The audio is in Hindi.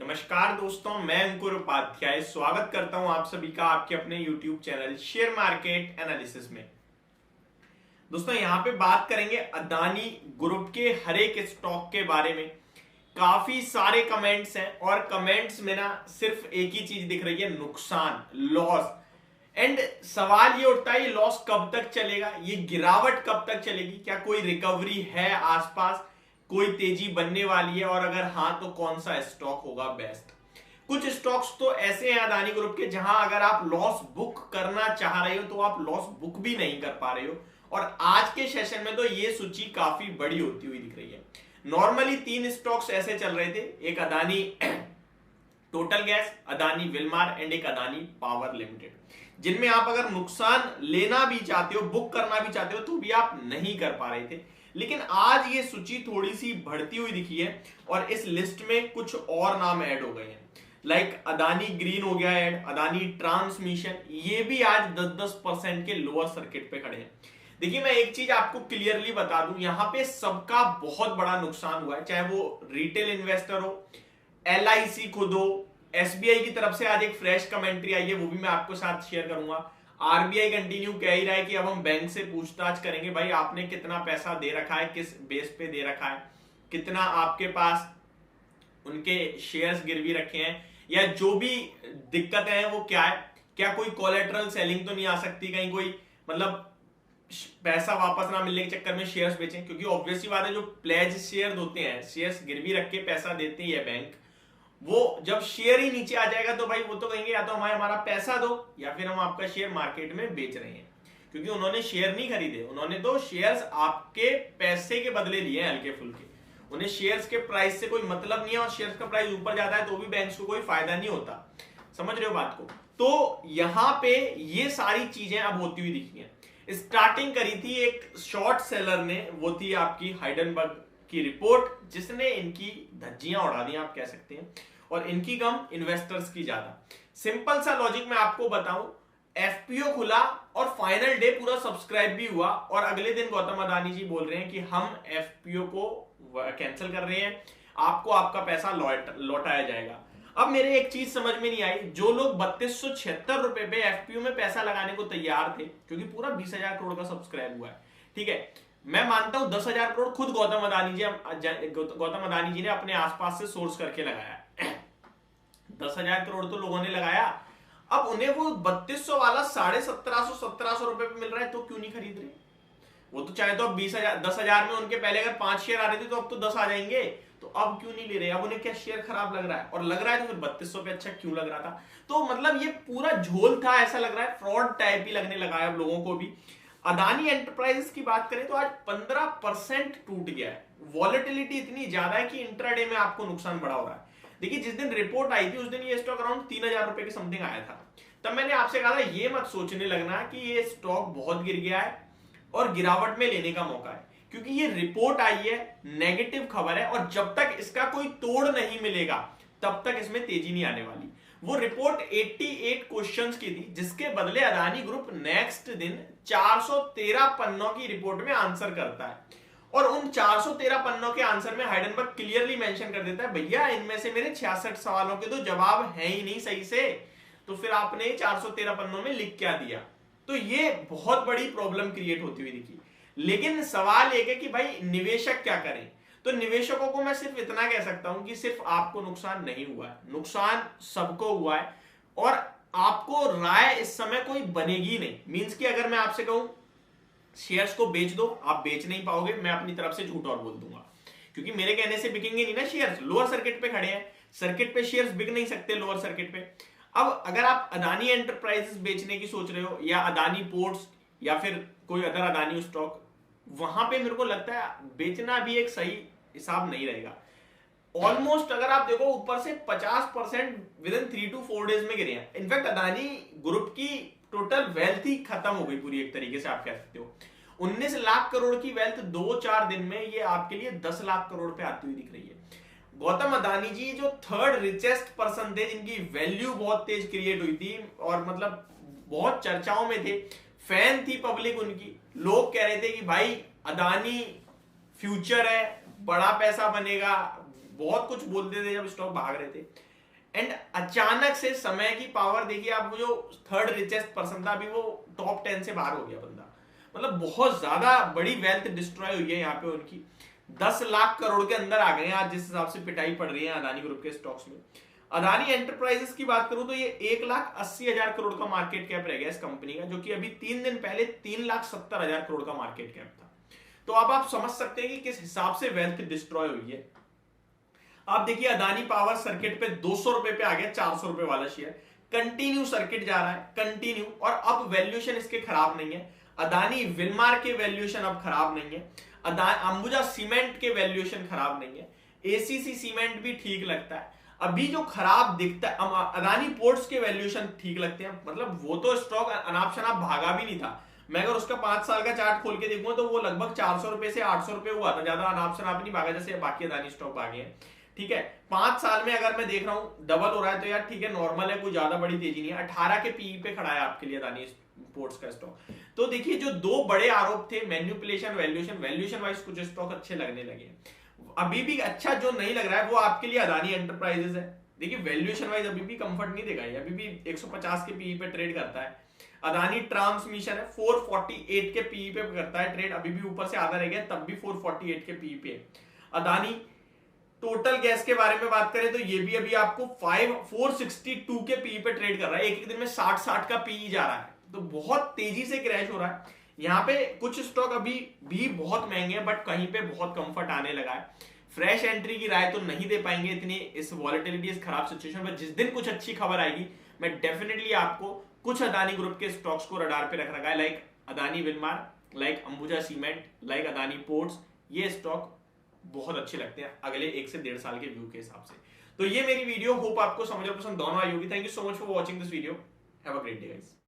नमस्कार दोस्तों, मैं अंकुर उपाध्याय स्वागत करता हूं आप सभी का आपके अपने YouTube channel share market analysis में। दोस्तों यहां पे बात करेंगे अदानी ग्रुप के हर एक स्टॉक के बारे में। काफी सारे कमेंट्स हैं और कमेंट्स में ना सिर्फ एक ही चीज दिख रही है, नुकसान, लॉस। एंड सवाल ये उठता है, ये लॉस कब तक चलेगा, ये गिरावट कब तक चलेगी, क्या कोई रिकवरी है आसपास, कोई तेजी बनने वाली है, और अगर हां तो कौन सा स्टॉक होगा बेस्ट। कुछ स्टॉक्स तो ऐसे हैं अदानी ग्रुप के जहां अगर आप लॉस बुक करना चाह रहे हो तो आप लॉस बुक भी नहीं कर पा रहे हो, और आज के सेशन में तो ये सूची काफी बड़ी होती हुई दिख रही है। नॉर्मली 3 स्टॉक्स ऐसे चल रहे थे, एक Adani total gas, Adani Wilmar and एक अदानी पावर लिमिटेड, जिनमें आप अगर नुकसान लेना भी चाहते हो, बुक करना भी चाहते हो तो भी आप नहीं कर पा रहे थे। लेकिन आज ये सूची थोड़ी सी बढ़ती हुई दिखी है और इस लिस्ट में कुछ और नाम ऐड हो गए हैं, लाइक अदानी ग्रीन हो गया ऐड, अदानी ट्रांसमिशन, ये भी आज 10-10% के लोअर सर्किट पे खड़े हैं। देखिए मैं एक चीज आपको क्लियरली बता दूं, यहां पे सबका बहुत बड़ा नुकसान हुआ है, चाहे वो रिटेल इन्वेस्टर हो, LIC खुद हो, SBI की तरफ से आज एक फ्रेश कमेंट्री आई है, वो भी मैं आपको साथ शेयर करूंगा। RBI कंटिन्यू कह ही रहा है कि अब हम बैंक से पूछताछ करेंगे, भाई आपने कितना पैसा दे रखा है, किस बेस पे दे रखा है, कितना आपके पास उनके शेयर्स गिरवी रखे हैं, या जो भी दिक्कतें हैं वो क्या है, क्या कोई कोलेटरल सेलिंग तो नहीं आ सकती, कहीं कोई मतलब पैसा वापस ना मिलने के चक्कर में शेयर्स बेचें, क्योंकि ऑब्वियसली बात है जो प्लेज शेयर होते हैं, शेयर्स गिरवी रख के पैसा देते हैं बैंक, वो जब शेयर ही नीचे आ जाएगा तो भाई वो तो कहेंगे या तो हमारा पैसा दो या फिर हम आपका शेयर मार्केट में बेच रहे हैं, क्योंकि उन्होंने शेयर नहीं खरीदे, उन्होंने तो शेयर्स आपके पैसे के बदले लिए हैं हल्के फुल्के। उन्हें शेयर्स के प्राइस से कोई मतलब नहीं है, और शेयर्स का प्राइस ऊपर जाता है तो भी बैंक्स को कोई फायदा नहीं होता। समझ रहे हो बात को? तो यहां पे ये सारी चीजें अब होती हुई दिखी हैं। स्टार्टिंग करी थी एक शॉर्ट सेलर ने, वो थी आपकी हाइडेनबर्ग की रिपोर्ट, जिसने इनकी धज्जियां उड़ा दी आप कह सकते हैं, और इनकी कम इन्वेस्टर्स की ज्यादा। सिंपल सा लॉजिक मैं आपको बताऊं, FPO खुला और फाइनल डे पूरा सब्सक्राइब भी हुआ, और अगले दिन गौतम अदानी जी बोल रहे हैं कि हम FPO को कैंसिल कर रहे हैं, आपको आपका पैसा लौटाया जाएगा। अब मेरे एक चीज समझ में नहीं आई, जो लोग 3276 रुपए पे FPO में पैसा लगाने को तैयार थे, क्योंकि पूरा 20,000 करोड़ का सब्सक्राइब हुआ है, ठीक है, मैं मानता हूं 10,000 करोड़ खुद गौतम अदानी जी ने अपने आसपास से सोर्स करके लगाया 10,000 करोड़ तो लोगों ने लगाया। अब उन्हें वो 3200 वाला 1750-1700 रुपए पे मिल रहा है तो क्यों नहीं खरीद रहे? वो तो चाहे तो अब 10,000 में उनके पहले अगर 5 शेयर आ रहे थे तो अब तो 10 आ जाएंगे, तो अब क्यों नहीं ले रहे? अब उन्हें क्या शेयर खराब लग रहा है? और लग रहा है तो फिर 3200 पे अच्छा क्यों लग रहा था? तो मतलब ये पूरा झोल था, ऐसा लग रहा है फ्रॉड टाइप ही लगने लगा है अब लोगों को भी। अदानी एंटरप्राइजेस की बात करें तो आज 15% टूट गया है, वॉलेटिलिटी इतनी ज्यादा है कि इंट्राडे में आपको नुकसान बड़ा हो रहा है। देखिए जिस दिन रिपोर्ट आई थी उस दिन ये स्टॉक अराउंड 3,000 रुपए के समथिंग आया था, तब मैंने आपसे कहा था ये मत सोचने लगना कि ये स्टॉक बहुत गिर गया है और गिरावट में लेने का मौका है, क्योंकि ये रिपोर्ट आई है, नेगेटिव खबर है, और जब तक इसका कोई तोड़ नहीं मिलेगा तब तक इसमें तेजी नहीं आने वाली। वो रिपोर्ट 88 क्वेश्चंस की थी, जिसके बदले अदानी ग्रुप नेक्स्ट दिन 413 पन्नों की रिपोर्ट में आंसर करता है, और उन 413 पन्नों के आंसर में हाइडेनबर्ग क्लियरली मेंशन कर देता है, भैया इनमें से मेरे 66 सवालों के तो जवाब है ही नहीं सही से, तो फिर आपने 413 पन्नों में लिख क्या दिया? तो ये बहुत बड़ी प्रॉब्लम क्रिएट होती हुई दिखी। लेकिन सवाल एक है कि भाई निवेशक क्या करें? तो निवेशकों को मैं सिर्फ इतना कह सकता हूं कि सिर्फ आपको नुकसान नहीं हुआ है, नुकसान सबको हुआ है, और आपको राय इस समय कोई बनेगी नहीं। मींस कि अगर मैं आपसे कहूं शेयर्स को बेच दो, आप बेच नहीं पाओगे, मैं अपनी तरफ से झूठ और बोल दूंगा, क्योंकि मेरे कहने से बिकेंगे नहीं ना शेयर्स। लोअर सर्किट पे खड़े हैं, सर्किट पे शेयर्स बिक नहीं सकते लोअर सर्किट पे। अब अगर आप अदानी एंटरप्राइजेस बेचने की सोच रहे हो, या अदानी पोर्ट्स, या फिर कोई अदर अदानी स्टॉक, वहां पे मेरे को लगता है बेचना भी एक सही हिसाब नहीं रहेगा। ऑलमोस्ट अगर आप देखो ऊपर से 50% विद इन 3 to 4 डेज में गिरे हैं। इनफैक्ट अदानी ग्रुप की टोटल वेल्थ ही खत्म हो गई पूरी, एक तरीके से आप कह सकते हो। 19 लाख करोड़ की वेल्थ 2-4 दिन में ये आपके लिए 10 लाख करोड़ पे आती हुई दिख रही है। गौतम अदानी जी जो 3rd रिचेस्ट पर्सन थे, जिनकी वैल्यू बहुत तेज क्रिएट हुई थी और मतलब बहुत चर्चाओं में थे, फैन थी पब्लिक उनकी, लोग कह रहे थे कि भाई अदानी फ्यूचर है, बड़ा पैसा बनेगा, बहुत कुछ बोलते थे जब स्टॉक भाग रहे थे। एंड अचानक से समय की पावर देखिए आप, वो जो थर्ड रिचेस्ट पर्सन था अभी वो टॉप 10 से बाहर हो गया बंदा। मतलब बहुत ज्यादा बड़ी वेल्थ डिस्ट्रॉय हुई है यहाँ पे उनकी। 10 लाख करोड़ के अंदर आ गए हैं आज जिस हिसाब से पिटाई पड़ रही है अदानी ग्रुप के स्टॉक्स में। अदानी एंटरप्राइजेस की बात करूं तो ये 1,80,000 करोड़ का मार्केट कैप रह गया इस कंपनी का, जो कि अभी 3 दिन पहले 3,70,000 करोड़ का मार्केट कैप था। तो अब आप समझ सकते हैं कि किस हिसाब से वेल्थ डिस्ट्रॉय हुई है। आप देखिए अदानी पावर सर्किट पे 200 रुपए पे आ गया, 400 रुपए वाला शेयर कंटिन्यू सर्किट जा रहा है कंटिन्यू, और अब वैल्यूएशन इसके खराब नहीं है। अदानी विलमार के वैल्यूएशन अब खराब नहीं है, अंबुजा सीमेंट के वैल्यूएशन खराब नहीं है, एसीसी सीमेंट भी ठीक लगता है। अभी जो खराब दिखता है अदानी पोर्ट्स के वैल्यूएशन ठीक लगते हैं, मतलब वो तो स्टॉक अनाप शनाप भागा भी नहीं था। मैं अगर उसका 5 साल का चार्ट खोल के देखूंगा तो वो लगभग 400 रुपए से 800 रुपए हुआ था, ज्यादा अनाप शनाप नहीं भागा जैसे बाकी अदानी स्टॉक भागे हैं। ठीक है, 5 साल में अगर मैं देख रहा हूं डबल हो रहा है तो यार ठीक है, नॉर्मल है, कोई ज्यादा बड़ी तेजी नहीं है। 18 के पीई पे खड़ा है आपके लिए अदानी पोर्ट्स का स्टॉक। तो देखिए जो दो बड़े आरोप थे, मैन्युपुलेशन वैल्यूएशन वाइज कुछ स्टॉक अच्छे लगने लगे। अभी भी अच्छा जो नहीं लग रहा है वो आपके लिए अदानी एंटरप्राइजेस है। देखिए वैल्यूएशन वाइज अभी भी कंफर्ट नहीं देगा, अभी भी 150 के पीई पे ट्रेड करता है। अदानी ट्रांसमिशन है 448 के पीई पे करता है ट्रेड, अभी भी ऊपर से आधा रह गया तब भी 448 के पीई पे। अदानी टोटल गैस के बारे में बात करें तो ये भी अभी आपको 462 के पीई पे ट्रेड कर रहा है, एक दिन में 60 का पीई जा रहा है, तो बहुत तेजी से क्रैश हो रहा है। यहाँ पे कुछ स्टॉक अभी भी बहुत महंगे हैं बट कहीं पे बहुत कंफर्ट आने लगा है। फ्रेश एंट्री की राय तो नहीं दे पाएंगे इतनी इस वॉलेटिलिटी, इस खराब सिचुएशन में। जिस दिन कुछ अच्छी खबर आएगी मैं डेफिनेटली आपको कुछ अदानी ग्रुप के स्टॉक्स को रडार पे रख रखा है, like Adani Wilmar, like Ambuja cement, like Adani ports. ये स्टॉक बहुत अच्छे लगते हैं अगले 1 से 1.5 साल के व्यू के हिसाब से। तो ये मेरी वीडियो, होप आपको समझ और पसंद दोनों आई होगी। Thank you so much for watching this video, have a great day guys.